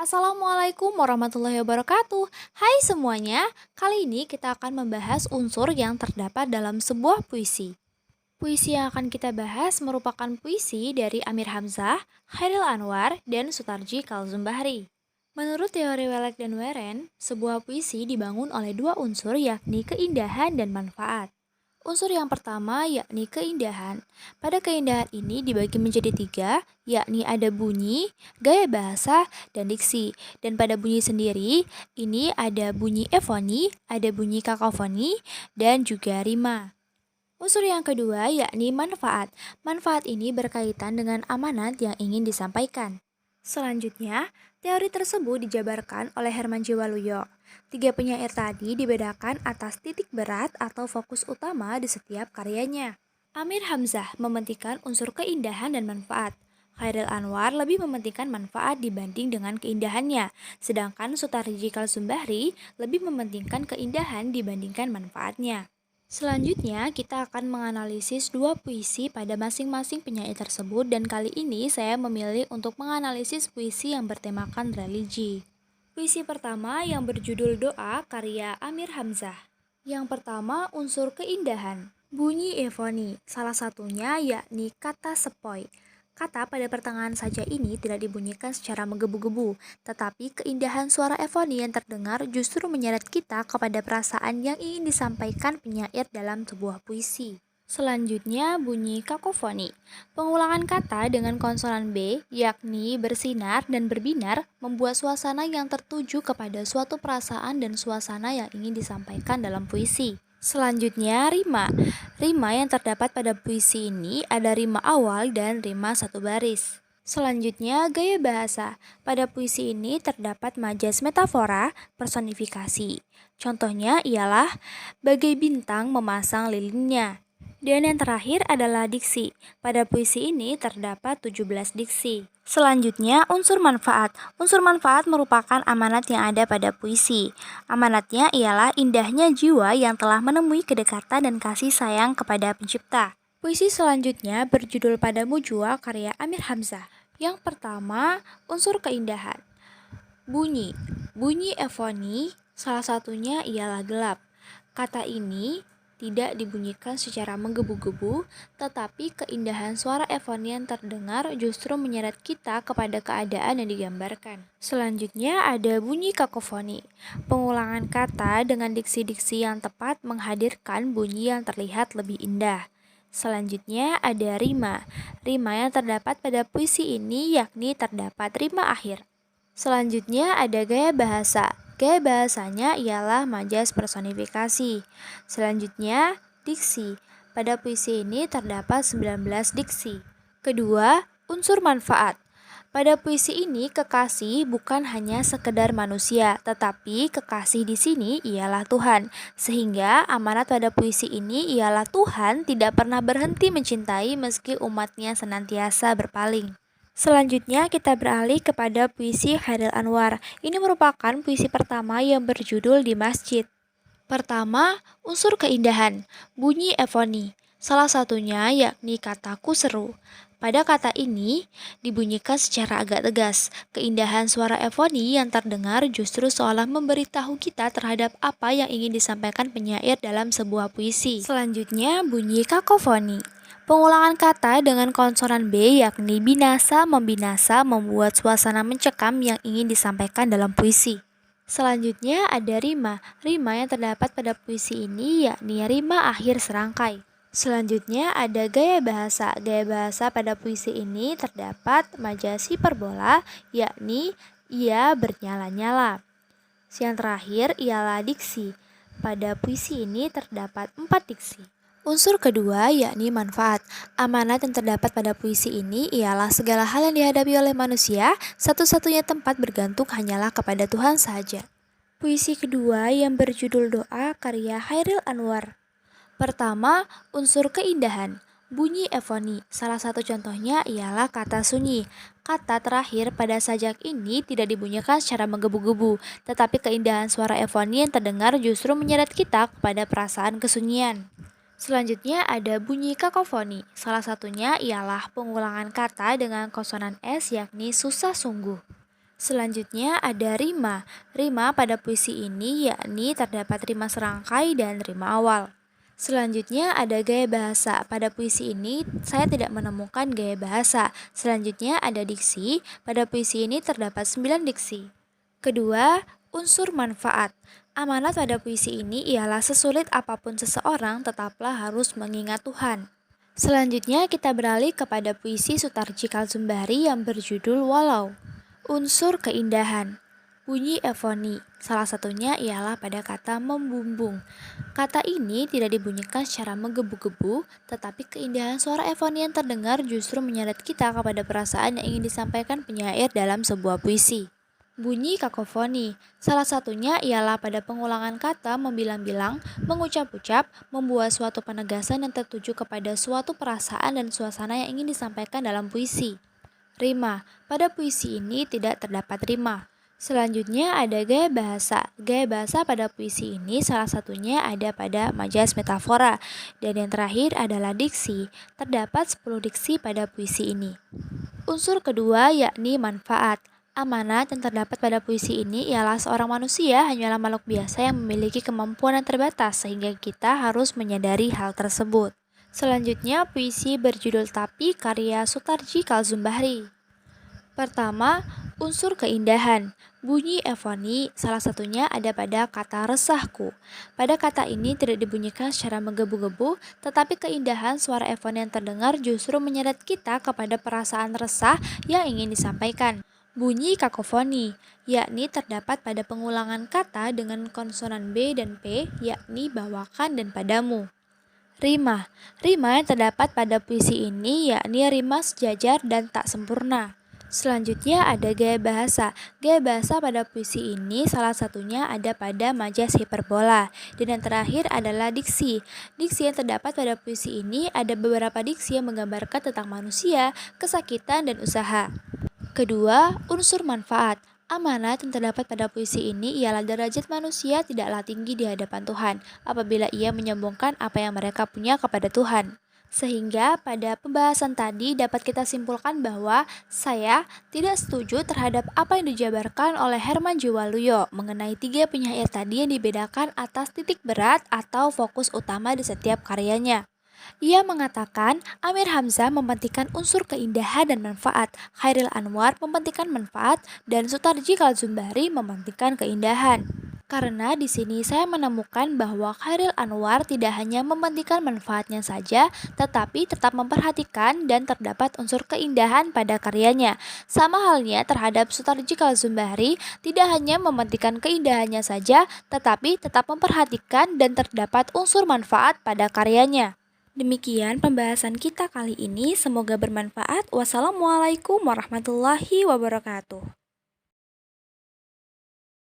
Assalamualaikum warahmatullahi wabarakatuh. Hai semuanya, kali ini kita akan membahas unsur yang terdapat dalam sebuah puisi. Puisi yang akan kita bahas merupakan puisi dari Amir Hamzah, Khairil Anwar, dan Sutarji Kalzumbahri. Menurut teori Welek dan Weren, sebuah puisi dibangun oleh dua unsur yakni keindahan dan manfaat. Unsur yang pertama yakni keindahan. Pada keindahan ini dibagi menjadi tiga, yakni ada bunyi, gaya bahasa, dan diksi. Dan pada bunyi sendiri, ini ada bunyi efoni, ada bunyi kakofoni, dan juga rima. Unsur yang kedua yakni manfaat. Manfaat ini berkaitan dengan amanat yang ingin disampaikan. Selanjutnya, teori tersebut dijabarkan oleh Hermanji Waluyo. Tiga penyair tadi dibedakan atas titik berat atau fokus utama di setiap karyanya. Amir Hamzah mementingkan unsur keindahan dan manfaat. Khairil Anwar lebih mementingkan manfaat dibanding dengan keindahannya, sedangkan Sutarji Kalsumbahri lebih mementingkan keindahan dibandingkan manfaatnya. Selanjutnya, kita akan menganalisis dua puisi pada masing-masing penyair tersebut dan kali ini saya memilih untuk menganalisis puisi yang bertemakan religi. Puisi pertama yang berjudul Doa karya Amir Hamzah. Yang pertama, unsur keindahan. Bunyi efoni, salah satunya yakni kata sepoi. Kata pada pertengahan saja ini tidak dibunyikan secara menggebu-gebu, tetapi keindahan suara efoni yang terdengar justru menyeret kita kepada perasaan yang ingin disampaikan penyair dalam sebuah puisi. Selanjutnya, bunyi kakofoni. Pengulangan kata dengan konsonan B, yakni bersinar dan berbinar, membuat suasana yang tertuju kepada suatu perasaan dan suasana yang ingin disampaikan dalam puisi. Selanjutnya, rima. Rima yang terdapat pada puisi ini ada rima awal dan rima satu baris. Selanjutnya, gaya bahasa. Pada puisi ini terdapat majas metafora, personifikasi. Contohnya ialah bagai bintang memasang lilinnya. Dan yang terakhir adalah diksi. Pada puisi ini terdapat 17 diksi. Selanjutnya, unsur manfaat. Unsur manfaat merupakan amanat yang ada pada puisi. Amanatnya ialah indahnya jiwa yang telah menemui kedekatan dan kasih sayang kepada pencipta. Puisi selanjutnya berjudul Padamu Jua karya Amir Hamzah. Yang pertama, unsur keindahan. Bunyi. Bunyi efoni, salah satunya ialah gelap. Kata ini tidak dibunyikan secara menggebu-gebu, tetapi keindahan suara efoni yang terdengar justru menyeret kita kepada keadaan yang digambarkan. Selanjutnya ada bunyi kakofoni. Pengulangan kata dengan diksi-diksi yang tepat menghadirkan bunyi yang terlihat lebih indah. Selanjutnya ada rima. Rima yang terdapat pada puisi ini yakni terdapat rima akhir. Selanjutnya ada gaya bahasa. Gaya bahasanya ialah majas personifikasi. Selanjutnya, diksi. Pada puisi ini terdapat 19 diksi. Kedua, unsur manfaat. Pada puisi ini kekasih bukan hanya sekedar manusia, tetapi kekasih di sini ialah Tuhan. Sehingga amanat pada puisi ini ialah Tuhan tidak pernah berhenti mencintai meski umatnya senantiasa berpaling. Selanjutnya kita beralih kepada puisi Khairil Anwar. Ini merupakan puisi pertama yang berjudul Di Masjid. Pertama, unsur keindahan. Bunyi efoni. Salah satunya yakni kataku seru. Pada kata ini dibunyikan secara agak tegas. Keindahan suara efoni yang terdengar justru seolah memberitahu kita terhadap apa yang ingin disampaikan penyair dalam sebuah puisi. Selanjutnya, bunyi kakofoni. Pengulangan kata dengan konsonan B yakni binasa, membinasa membuat suasana mencekam yang ingin disampaikan dalam puisi. Selanjutnya ada rima. Rima yang terdapat pada puisi ini yakni rima akhir serangkai. Selanjutnya ada gaya bahasa. Gaya bahasa pada puisi ini terdapat majas hiperbola yakni ia bernyala-nyala. Yang terakhir ialah diksi. Pada puisi ini terdapat 4 diksi. Unsur kedua yakni manfaat. Amanat yang terdapat pada puisi ini ialah segala hal yang dihadapi oleh manusia, satu-satunya tempat bergantung hanyalah kepada Tuhan saja. Puisi kedua yang berjudul Doa karya Khairil Anwar. Pertama, unsur keindahan. Bunyi efoni, salah satu contohnya ialah kata sunyi. Kata terakhir pada sajak ini tidak dibunyikan secara menggebu-gebu, tetapi keindahan suara efoni yang terdengar justru menyeret kita kepada perasaan kesunyian. Selanjutnya ada bunyi kakofoni, salah satunya ialah pengulangan kata dengan konsonan S yakni susah sungguh. Selanjutnya ada rima. Rima pada puisi ini yakni terdapat rima serangkai dan rima awal. Selanjutnya ada gaya bahasa. Pada puisi ini saya tidak menemukan gaya bahasa. Selanjutnya ada diksi. Pada puisi ini terdapat 9 diksi. Kedua, unsur manfaat. Amanat pada puisi ini ialah sesulit apapun seseorang tetaplah harus mengingat Tuhan. Selanjutnya kita beralih kepada puisi Sutarji Kalzumbari yang berjudul Walau. Unsur keindahan. Bunyi evoni, salah satunya ialah pada kata membumbung. Kata ini tidak dibunyikan secara menggebu-gebu, tetapi keindahan suara evoni yang terdengar justru menyeret kita kepada perasaan yang ingin disampaikan penyair dalam sebuah puisi. Bunyi kakofoni, salah satunya ialah pada pengulangan kata membilang-bilang, mengucap-ucap, membuat suatu penegasan yang tertuju kepada suatu perasaan dan suasana yang ingin disampaikan dalam puisi. Rima, pada puisi ini tidak terdapat rima. Selanjutnya ada gaya bahasa. Gaya bahasa pada puisi ini salah satunya ada pada majas metafora. Dan yang terakhir adalah diksi. Terdapat 10 diksi pada puisi ini. Unsur kedua yakni manfaat. Amanat yang terdapat pada puisi ini ialah seorang manusia hanyalah makhluk biasa yang memiliki kemampuan yang terbatas sehingga kita harus menyadari hal tersebut. Selanjutnya puisi berjudul Tapi karya Sutarji Kalzumbari. Pertama, unsur keindahan. Bunyi evoni salah satunya ada pada kata resahku. Pada kata ini tidak dibunyikan secara menggebu-gebu, tetapi keindahan suara evoni yang terdengar justru menyeret kita kepada perasaan resah yang ingin disampaikan. Bunyi kakofoni, yakni terdapat pada pengulangan kata dengan konsonan B dan P, yakni bawakan dan padamu. Rima. Rima yang terdapat pada puisi ini yakni rima sejajar dan tak sempurna. Selanjutnya ada gaya bahasa. Gaya bahasa pada puisi ini salah satunya ada pada majas hiperbola. Dan yang terakhir adalah diksi. Diksi yang terdapat pada puisi ini ada beberapa diksi yang menggambarkan tentang manusia, kesakitan, dan usaha. Kedua, unsur manfaat. Amanat yang terdapat pada puisi ini ialah derajat manusia tidaklah tinggi di hadapan Tuhan apabila ia menyombongkan apa yang mereka punya kepada Tuhan. Sehingga pada pembahasan tadi dapat kita simpulkan bahwa saya tidak setuju terhadap apa yang dijabarkan oleh Herman J. Waluyo mengenai 3 penyair tadi yang dibedakan atas titik berat atau fokus utama di setiap karyanya. Ia mengatakan Amir Hamzah mementingkan unsur keindahan dan manfaat, Chairil Anwar mementingkan manfaat, dan Sutarji Kalzumbari mementingkan keindahan. Karena di sini saya menemukan bahwa Chairil Anwar tidak hanya mementingkan manfaatnya saja, tetapi tetap memperhatikan dan terdapat unsur keindahan pada karyanya. Sama halnya terhadap Sutarji Kalzumbari, tidak hanya mementingkan keindahannya saja, tetapi tetap memperhatikan dan terdapat unsur manfaat pada karyanya. Demikian pembahasan kita kali ini, semoga bermanfaat. Wassalamualaikum warahmatullahi wabarakatuh.